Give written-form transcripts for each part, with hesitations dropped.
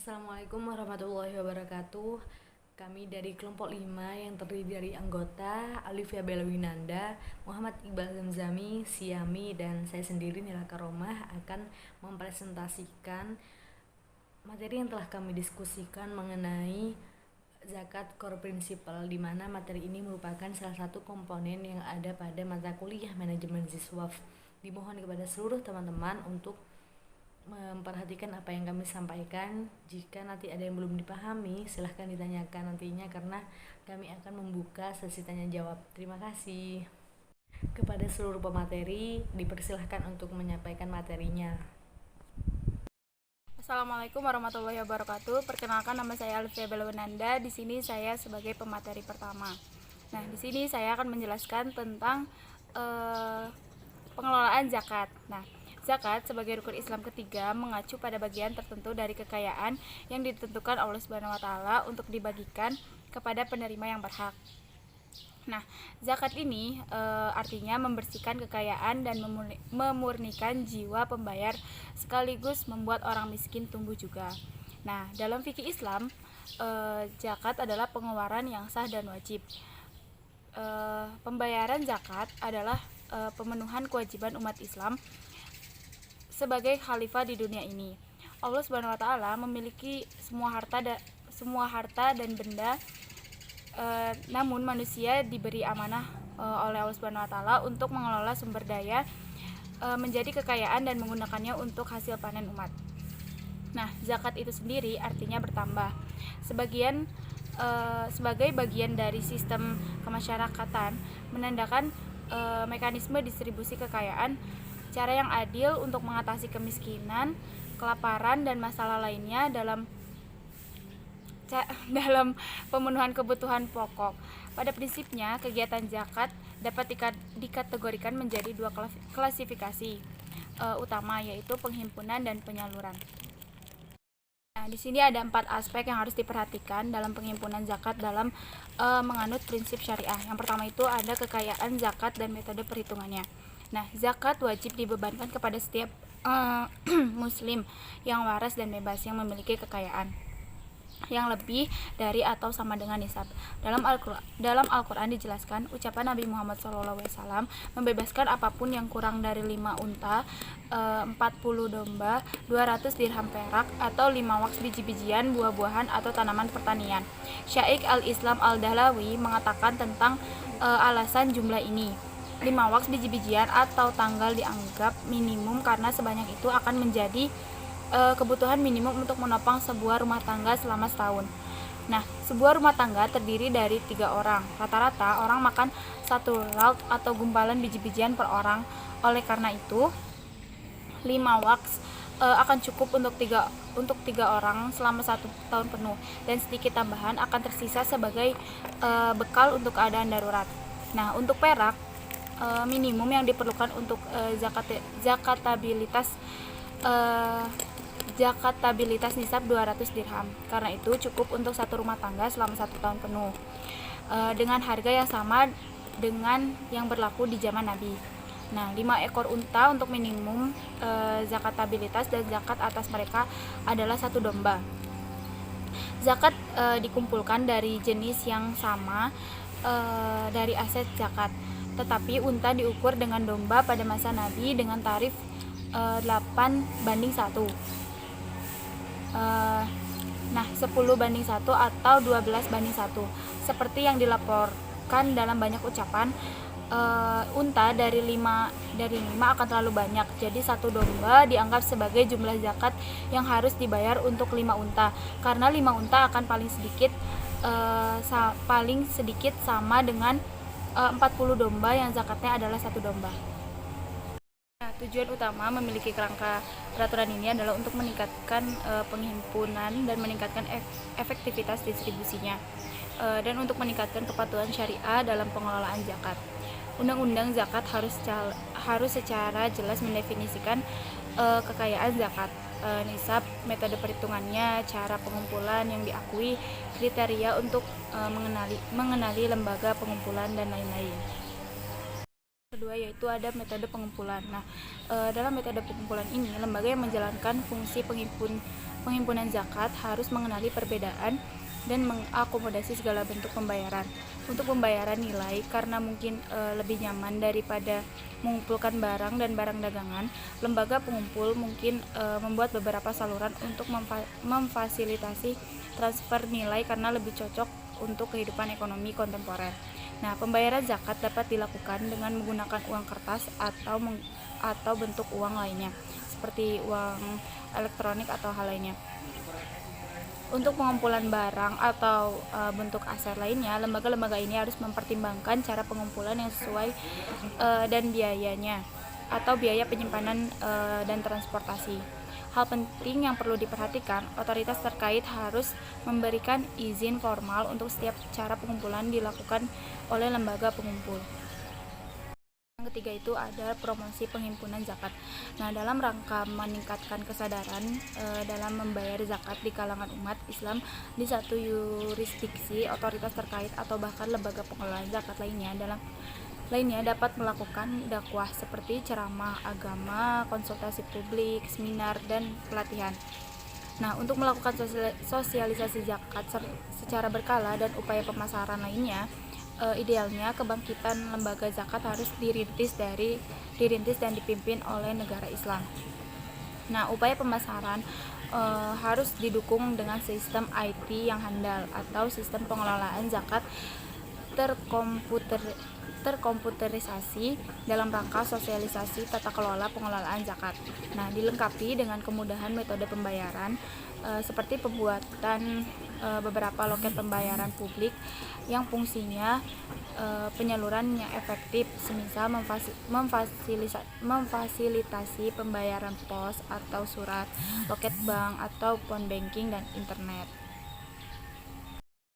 Assalamualaikum warahmatullahi wabarakatuh. Kami dari kelompok 5 yang terdiri dari anggota Alifia Belawinanda, Muhammad Iqbal Zamzami, Siami, dan saya sendiri Nila Karomah akan mempresentasikan materi yang telah kami diskusikan mengenai zakat core principle, di mana materi ini merupakan salah satu komponen yang ada pada mata kuliah manajemen Ziswaf. Dimohon kepada seluruh teman-teman untuk memperhatikan apa yang kami sampaikan. Jika nanti ada yang belum dipahami, silahkan ditanyakan nantinya karena kami akan membuka sesi tanya jawab. Terima kasih. Kepada seluruh pemateri, dipersilahkan untuk menyampaikan materinya. Assalamualaikum warahmatullahi wabarakatuh. Perkenalkan, nama saya Alifia Belawinanda. Di sini saya sebagai pemateri pertama. Nah, di sini saya akan menjelaskan tentang pengelolaan zakat. Nah, zakat sebagai rukun Islam ketiga mengacu pada bagian tertentu dari kekayaan yang ditentukan Allah Subhanahu wa taala untuk dibagikan kepada penerima yang berhak. Nah, zakat ini artinya membersihkan kekayaan dan memurnikan jiwa pembayar sekaligus membuat orang miskin tumbuh juga. Nah, dalam fikih Islam, zakat adalah pengeluaran yang sah dan wajib. Pembayaran zakat adalah pemenuhan kewajiban umat Islam sebagai khalifah di dunia ini. Allah Subhanahu wa taala memiliki semua harta dan benda, namun manusia diberi amanah oleh Allah Subhanahu wa taala untuk mengelola sumber daya menjadi kekayaan dan menggunakannya untuk hasil panen umat. Nah, zakat itu sendiri artinya bertambah. Sebagai bagian dari sistem kemasyarakatan, menandakan mekanisme distribusi kekayaan, cara yang adil untuk mengatasi kemiskinan, kelaparan, dan masalah lainnya dalam pemenuhan kebutuhan pokok. Pada prinsipnya, kegiatan zakat dapat dikategorikan menjadi dua klasifikasi utama, yaitu penghimpunan dan penyaluran. Nah, di sini ada 4 aspek yang harus diperhatikan dalam penghimpunan zakat dalam menganut prinsip syariah. Yang pertama itu ada kekayaan zakat dan metode perhitungannya. Nah, zakat wajib dibebankan kepada setiap muslim yang waras dan bebas yang memiliki kekayaan yang lebih dari atau sama dengan nisab. Dalam Al-Quran dijelaskan, ucapan Nabi Muhammad SAW membebaskan apapun yang kurang dari 5 unta, 40 domba, 200 dirham perak, atau 5 waks biji-bijian, buah-buahan, atau tanaman pertanian. Syaikh Al-Islam Al-Dahlawi mengatakan tentang alasan jumlah ini. 5 waks biji-bijian atau tanggal dianggap minimum karena sebanyak itu akan menjadi kebutuhan minimum untuk menopang sebuah rumah tangga selama setahun. Nah, sebuah rumah tangga terdiri dari 3 orang. Rata-rata orang makan 1 lauk atau gumpalan biji-bijian per orang. Oleh karena itu, 5 waks akan cukup untuk tiga orang selama 1 tahun penuh, dan sedikit tambahan akan tersisa sebagai bekal untuk keadaan darurat. Nah, untuk perak, minimum yang diperlukan untuk zakatabilitas nisab 200 dirham. Karena itu cukup untuk 1 rumah tangga selama 1 tahun penuh, dengan harga yang sama dengan yang berlaku di zaman Nabi. Nah, 5 ekor unta untuk minimum zakatabilitas, dan zakat atas mereka adalah 1 domba. Zakat dikumpulkan dari jenis yang sama dari aset zakat, tetapi unta diukur dengan domba pada masa Nabi dengan tarif 8:1. Nah, 10:1 atau 12:1. Seperti yang dilaporkan dalam banyak ucapan, unta dari 5 akan terlalu banyak. Jadi 1 domba dianggap sebagai jumlah zakat yang harus dibayar untuk 5 unta. Karena 5 unta akan paling sedikit sama dengan 40 domba yang zakatnya adalah 1 domba. Nah, tujuan utama memiliki kerangka peraturan ini adalah untuk meningkatkan penghimpunan dan meningkatkan efektivitas distribusinya, dan untuk meningkatkan kepatuhan syariah dalam pengelolaan zakat. Undang-undang zakat harus secara jelas mendefinisikan kekayaan zakat, nisab, metode perhitungannya, cara pengumpulan yang diakui, kriteria untuk mengenali lembaga pengumpulan, dan lain-lain. Kedua yaitu ada metode pengumpulan. Nah, dalam metode pengumpulan ini, lembaga yang menjalankan fungsi penghimpunan zakat harus mengenali perbedaan dan mengakomodasi segala bentuk pembayaran. Untuk pembayaran nilai, karena mungkin lebih nyaman daripada mengumpulkan barang dan barang dagangan, lembaga pengumpul mungkin membuat beberapa saluran untuk memfasilitasi transfer nilai karena lebih cocok untuk kehidupan ekonomi kontemporer. Nah, pembayaran zakat dapat dilakukan dengan menggunakan uang kertas atau bentuk uang lainnya, seperti uang elektronik atau hal lainnya. Untuk pengumpulan barang atau bentuk aset lainnya, lembaga-lembaga ini harus mempertimbangkan cara pengumpulan yang sesuai dan biayanya atau biaya penyimpanan dan transportasi. Hal penting yang perlu diperhatikan, otoritas terkait harus memberikan izin formal untuk setiap cara pengumpulan dilakukan oleh lembaga pengumpul. Yang ketiga itu ada promosi penghimpunan zakat. Nah, dalam rangka meningkatkan kesadaran dalam membayar zakat di kalangan umat Islam di satu yurisdiksi, otoritas terkait atau bahkan lembaga pengelola zakat lainnya dapat melakukan dakwah seperti ceramah agama, konsultasi publik, seminar, dan pelatihan. Nah, untuk melakukan sosialisasi zakat secara berkala dan upaya pemasaran lainnya, idealnya kebangkitan lembaga zakat harus dirintis dan dipimpin oleh negara Islam. Nah, upaya pemasaran harus didukung dengan sistem IT yang handal atau sistem pengelolaan zakat terkomputerisasi dalam rangka sosialisasi tata kelola pengelolaan zakat. Nah, dilengkapi dengan kemudahan metode pembayaran seperti pembuatan beberapa loket pembayaran publik yang fungsinya penyaluran yang efektif, semisal memfasilitasi pembayaran pos atau surat, loket bank atau phone banking dan internet.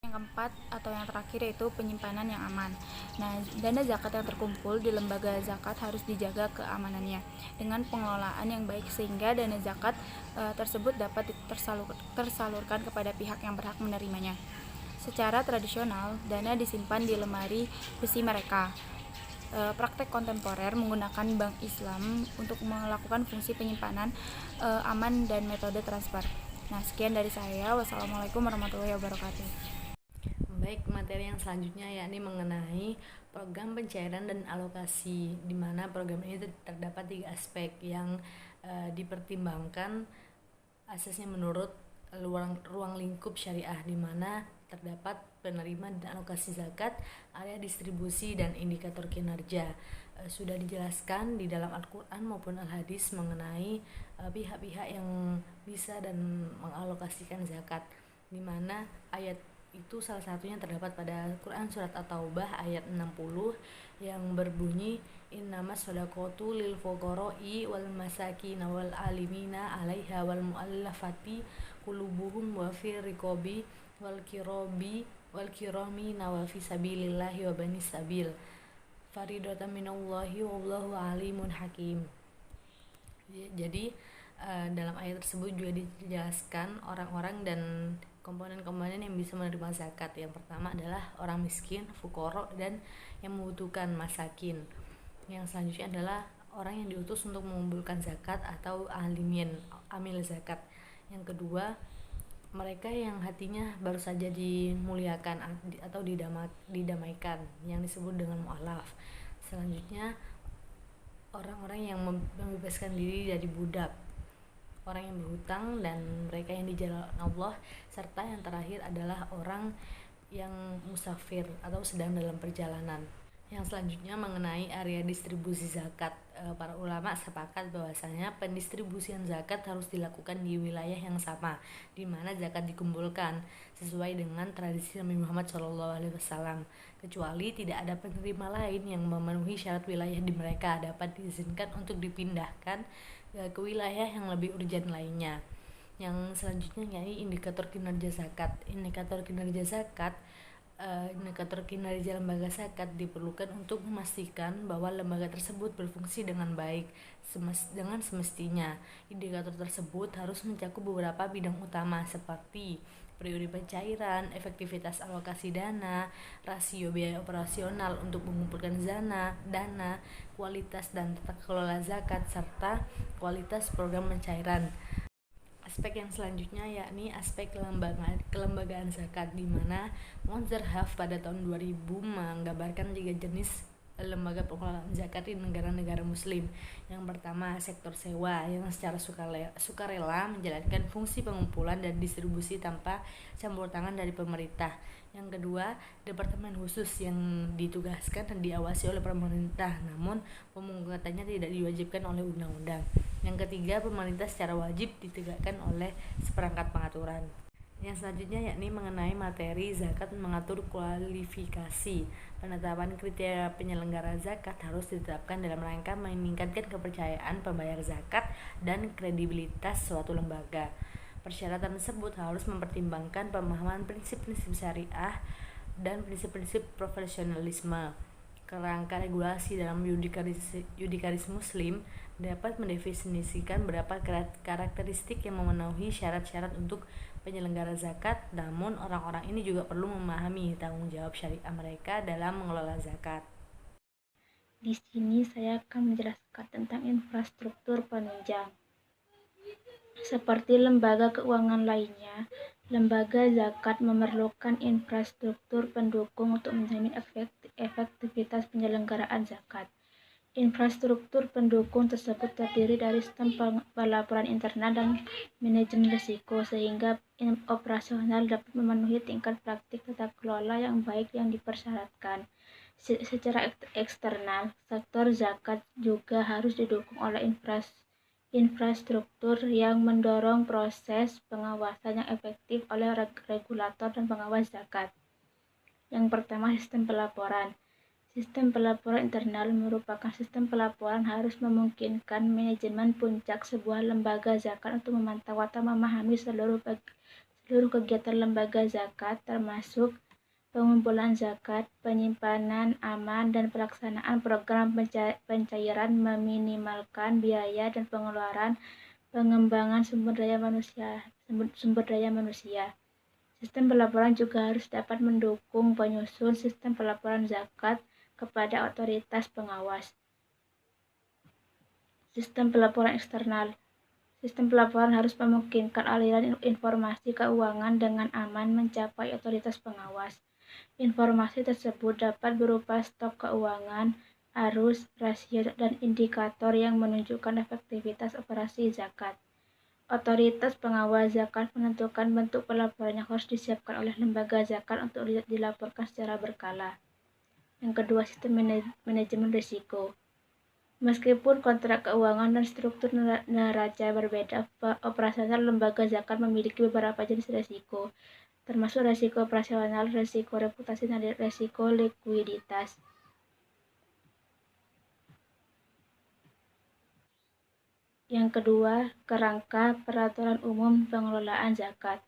Yang keempat atau yang terakhir yaitu penyimpanan yang aman. Nah, dana zakat yang terkumpul di lembaga zakat harus dijaga keamanannya dengan pengelolaan yang baik sehingga dana zakat tersebut dapat tersalurkan kepada pihak yang berhak menerimanya. Secara tradisional, dana disimpan di lemari besi mereka. Praktek kontemporer menggunakan bank Islam untuk melakukan fungsi penyimpanan aman dan metode transfer. Nah, sekian dari saya. Wassalamualaikum warahmatullahi wabarakatuh. Baik, materi yang selanjutnya yakni mengenai program pencairan dan alokasi, di mana program ini terdapat 3 aspek yang dipertimbangkan asasnya menurut ruang lingkup syariah, di mana terdapat penerima dan alokasi zakat, area distribusi, dan indikator kinerja. Sudah dijelaskan di dalam Al-Quran maupun Al-Hadis mengenai pihak-pihak yang bisa dan mengalokasikan zakat, di mana ayat itu salah satunya terdapat pada Quran surat At-Taubah ayat 60 yang berbunyi innamas shadaqatu lil fuqara'i wal masakin wal alimina 'alaiha wal mu'allafati qulubuhum wa fir riqabi wal kirami wa fi sabilillahi wa banis sabil faridatan minallahi wallahu alimun hakim. Jadi dalam ayat tersebut juga dijelaskan orang-orang dan komponen-komponen yang bisa menerima zakat. Yang pertama adalah orang miskin, fukoro, dan yang membutuhkan masakin. Yang selanjutnya adalah orang yang diutus untuk mengumpulkan zakat atau amil zakat. Yang kedua, mereka yang hatinya baru saja dimuliakan atau didamaikan, yang disebut dengan mu'alaf. Selanjutnya, orang-orang yang membebaskan diri dari budak, orang yang berhutang, dan mereka yang di jalan Allah, serta yang terakhir adalah orang yang musafir atau sedang dalam perjalanan. Yang selanjutnya mengenai area distribusi zakat, para ulama sepakat bahwasanya pendistribusian zakat harus dilakukan di wilayah yang sama di mana zakat dikumpulkan sesuai dengan tradisi Nabi Muhammad SAW, kecuali tidak ada penerima lain yang memenuhi syarat wilayah di mereka dapat diizinkan untuk dipindahkan ke wilayah yang lebih urgent lainnya. Yang selanjutnya yakni indikator kinerja zakat. Indikator kinerja zakat Indikator kinerja lembaga zakat diperlukan untuk memastikan bahwa lembaga tersebut berfungsi dengan baik dengan semestinya. Indikator tersebut harus mencakup beberapa bidang utama seperti periode pencairan, efektivitas alokasi dana, rasio biaya operasional untuk mengumpulkan dana, kualitas dan tata kelola zakat, serta kualitas program pencairan. Aspek yang selanjutnya yakni aspek kelembagaan zakat, di mana Monzerhaf pada tahun 2000 menggambarkan 3 jenis lembaga pengelolaan zakat di negara-negara muslim. Yang pertama, sektor sewa yang secara sukarela menjalankan fungsi pengumpulan dan distribusi tanpa campur tangan dari pemerintah. Yang kedua, departemen khusus yang ditugaskan dan diawasi oleh pemerintah, namun pemungutannya tidak diwajibkan oleh undang-undang. Yang ketiga, pemerintah secara wajib ditegakkan oleh seperangkat pengaturan. Yang selanjutnya yakni mengenai materi zakat, mengatur kualifikasi. Penetapan kriteria penyelenggara zakat harus ditetapkan dalam rangka meningkatkan kepercayaan pembayar zakat dan kredibilitas suatu lembaga. Persyaratan tersebut harus mempertimbangkan pemahaman prinsip-prinsip syariah dan prinsip-prinsip profesionalisme. Kerangka regulasi dalam yudikaris muslim dapat mendefinisikan beberapa karakteristik yang memenuhi syarat-syarat untuk penyelenggara zakat, namun orang-orang ini juga perlu memahami tanggung jawab syariah mereka dalam mengelola zakat. Di sini saya akan menjelaskan tentang infrastruktur penunjang. Seperti lembaga keuangan lainnya, lembaga zakat memerlukan infrastruktur pendukung untuk menjamin efektivitas penyelenggaraan zakat. Infrastruktur pendukung tersebut terdiri dari sistem pelaporan internal dan manajemen risiko, sehingga operasional dapat memenuhi tingkat praktik tata kelola yang baik yang dipersyaratkan. Secara eksternal, sektor zakat juga harus didukung oleh infrastruktur yang mendorong proses pengawasan yang efektif oleh regulator dan pengawas zakat. Yang pertama, sistem pelaporan. Sistem pelaporan internal merupakan sistem pelaporan harus memungkinkan manajemen puncak sebuah lembaga zakat untuk memantau atau memahami seluruh kegiatan lembaga zakat, termasuk pengumpulan zakat, penyimpanan aman, dan pelaksanaan program pencairan, meminimalkan biaya dan pengeluaran, pengembangan sumber daya manusia. Sistem pelaporan juga harus dapat mendukung penyusun sistem pelaporan zakat kepada otoritas pengawas. Sistem pelaporan eksternal. Sistem pelaporan harus memungkinkan aliran informasi keuangan dengan aman mencapai otoritas pengawas. Informasi tersebut dapat berupa stok keuangan, arus, rasio, dan indikator yang menunjukkan efektivitas operasi zakat. Otoritas pengawas zakat menentukan bentuk pelaporan yang harus disiapkan oleh lembaga zakat untuk dilaporkan secara berkala. Yang kedua, sistem manajemen risiko. Meskipun kontrak keuangan dan struktur neraca berbeda, operasional lembaga zakat memiliki beberapa jenis risiko, termasuk risiko operasional, risiko reputasi, dan risiko likuiditas. Yang kedua, kerangka peraturan umum pengelolaan zakat.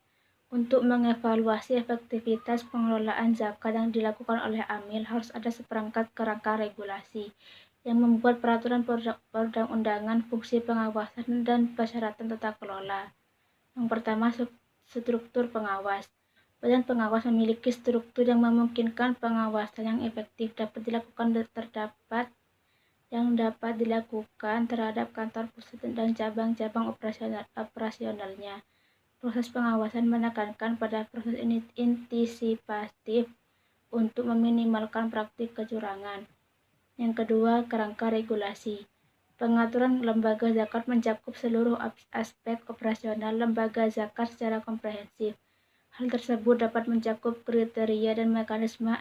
Untuk mengevaluasi efektivitas pengelolaan zakat yang dilakukan oleh Amil, harus ada seperangkat kerangka regulasi yang membuat peraturan perundang-undangan, fungsi pengawasan, dan persyaratan tata kelola. Yang pertama, struktur pengawas. Badan pengawas memiliki struktur yang memungkinkan pengawasan yang efektif dapat dilakukan terhadap kantor pusat dan cabang-cabang operasionalnya. Proses pengawasan menekankan pada proses antisipatif untuk meminimalkan praktik kecurangan. Yang kedua, kerangka regulasi. Pengaturan lembaga zakat mencakup seluruh aspek operasional lembaga zakat secara komprehensif. Hal tersebut dapat mencakup kriteria dan mekanisme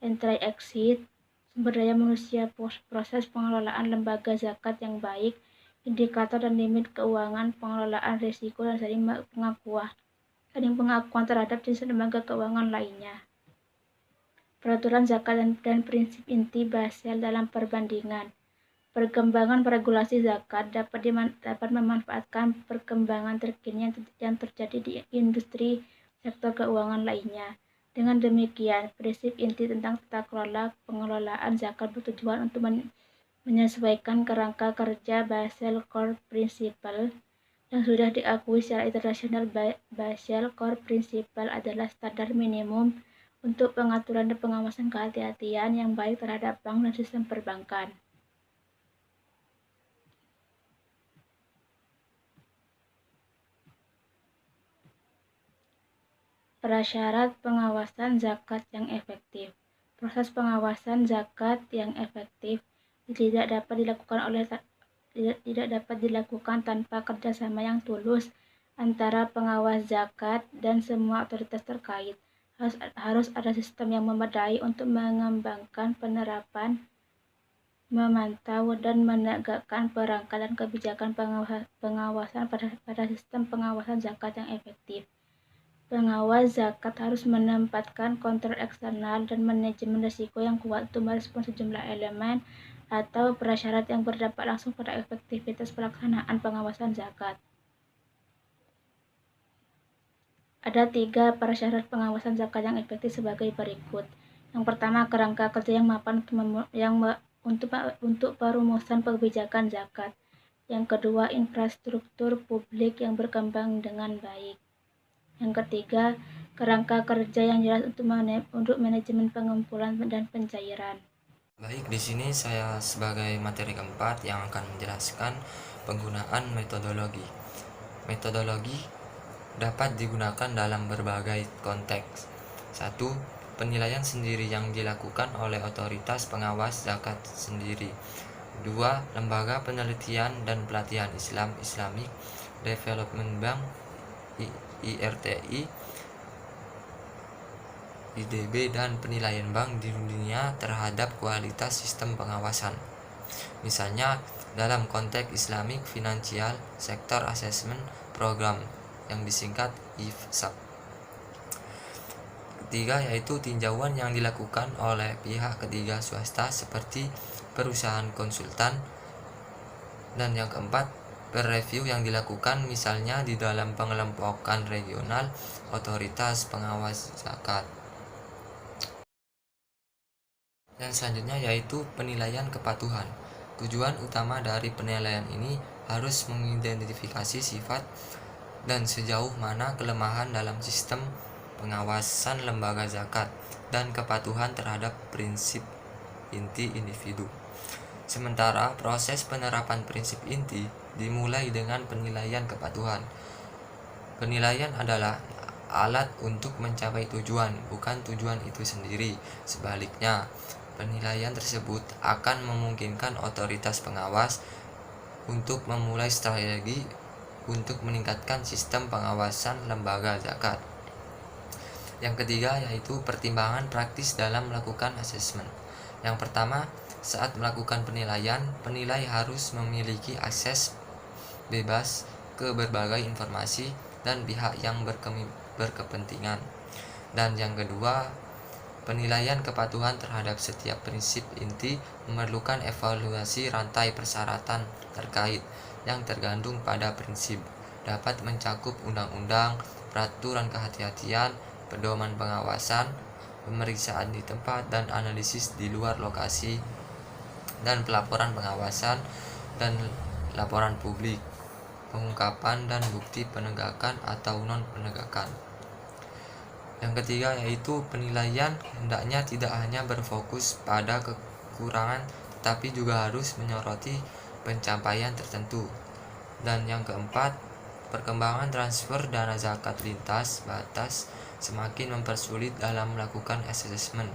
entry-exit, sumber daya manusia, proses pengelolaan lembaga zakat yang baik, indikator dan limit keuangan, pengelolaan risiko, dan saling pengakuan terhadap jenis lembaga keuangan lainnya. Peraturan zakat dan prinsip inti Basel dalam perbandingan. Perkembangan regulasi zakat dapat memanfaatkan perkembangan terkini yang terjadi di industri sektor keuangan lainnya. Dengan demikian, prinsip inti tentang tata kelola pengelolaan zakat bertujuan untuk menyesuaikan kerangka kerja Basel Core Principle yang sudah diakui secara internasional. Basel Core Principle adalah standar minimum untuk pengaturan dan pengawasan kehati-hatian yang baik terhadap bank dan sistem perbankan. Prasyarat pengawasan zakat yang efektif. Proses pengawasan zakat yang efektif tidak dapat dilakukan tanpa kerjasama yang tulus antara pengawas zakat dan semua otoritas terkait. Harus ada sistem yang memadai untuk mengembangkan penerapan, memantau, dan menegakkan perangkat dan kebijakan pengawasan pada sistem pengawasan zakat yang efektif. Pengawas zakat harus menempatkan kontrol eksternal dan manajemen risiko yang kuat untuk merespons sejumlah elemen atau prasyarat yang berdampak langsung pada efektivitas pelaksanaan pengawasan zakat. Ada 3 prasyarat pengawasan zakat yang efektif sebagai berikut. Yang pertama, kerangka kerja yang mapan untuk perumusan kebijakan zakat. Yang kedua, infrastruktur publik yang berkembang dengan baik. Yang ketiga, kerangka kerja yang jelas untuk manajemen pengumpulan dan pencairan. Baik, di sini saya sebagai materi keempat yang akan menjelaskan penggunaan metodologi. Metodologi dapat digunakan dalam berbagai konteks. 1. Penilaian sendiri yang dilakukan oleh otoritas pengawas zakat sendiri. 2. Lembaga penelitian dan pelatihan Islamic Development Bank IRTI, IDB, dan penilaian bank di dunia terhadap kualitas sistem pengawasan. Misalnya dalam konteks Islamic Financial Sector Assessment Program yang disingkat IFSAP. Ketiga, yaitu tinjauan yang dilakukan oleh pihak ketiga swasta seperti perusahaan konsultan. Dan yang keempat, review yang dilakukan misalnya di dalam pengelompokan regional otoritas pengawas zakat. Dan selanjutnya yaitu penilaian kepatuhan. Tujuan utama dari penilaian ini harus mengidentifikasi sifat dan sejauh mana kelemahan dalam sistem pengawasan lembaga zakat dan kepatuhan terhadap prinsip inti individu. Sementara proses penerapan prinsip inti dimulai dengan penilaian kepatuhan. Penilaian adalah alat untuk mencapai tujuan, bukan tujuan itu sendiri. Sebaliknya, penilaian tersebut akan memungkinkan otoritas pengawas untuk memulai strategi untuk meningkatkan sistem pengawasan lembaga zakat. Yang ketiga yaitu pertimbangan praktis dalam melakukan asesmen. Yang pertama, saat melakukan penilaian, penilai harus memiliki akses bebas ke berbagai informasi dan pihak yang berkepentingan. Dan yang kedua, penilaian kepatuhan terhadap setiap prinsip inti memerlukan evaluasi rantai persyaratan terkait yang tergantung pada prinsip. Dapat mencakup undang-undang, peraturan kehati-hatian, pedoman pengawasan, pemeriksaan di tempat, dan analisis di luar lokasi, dan pelaporan pengawasan dan laporan publik, pengungkapan dan bukti penegakan atau non-penegakan. Yang ketiga yaitu penilaian hendaknya tidak hanya berfokus pada kekurangan tetapi juga harus menyoroti pencapaian tertentu. Dan yang keempat, perkembangan transfer dana zakat lintas batas semakin mempersulit dalam melakukan asesmen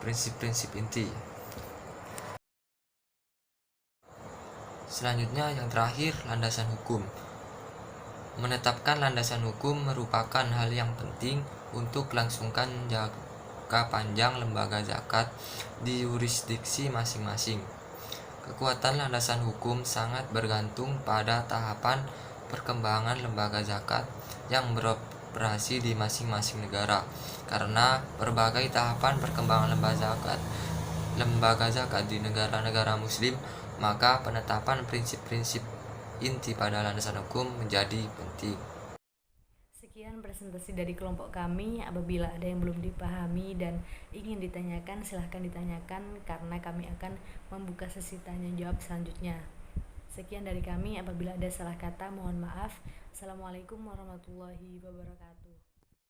prinsip-prinsip inti. Selanjutnya yang terakhir, landasan hukum. Menetapkan landasan hukum merupakan hal yang penting untuk melangsungkan jangka panjang lembaga zakat di yurisdiksi masing-masing. Kekuatan landasan hukum sangat bergantung pada tahapan perkembangan lembaga zakat yang beroperasi di masing-masing negara. Karena berbagai tahapan perkembangan lembaga zakat di negara-negara muslim, maka penetapan prinsip-prinsip inti pada landasan hukum menjadi penting. Sekian Sekian presentasi dari kelompok kami. Apabila ada yang belum dipahami dan ingin ditanyakan, silahkan ditanyakan karena kami akan membuka sesi tanya jawab selanjutnya. Sekian dari kami. Apabila ada salah kata, mohon maaf. Assalamualaikum warahmatullahi wabarakatuh.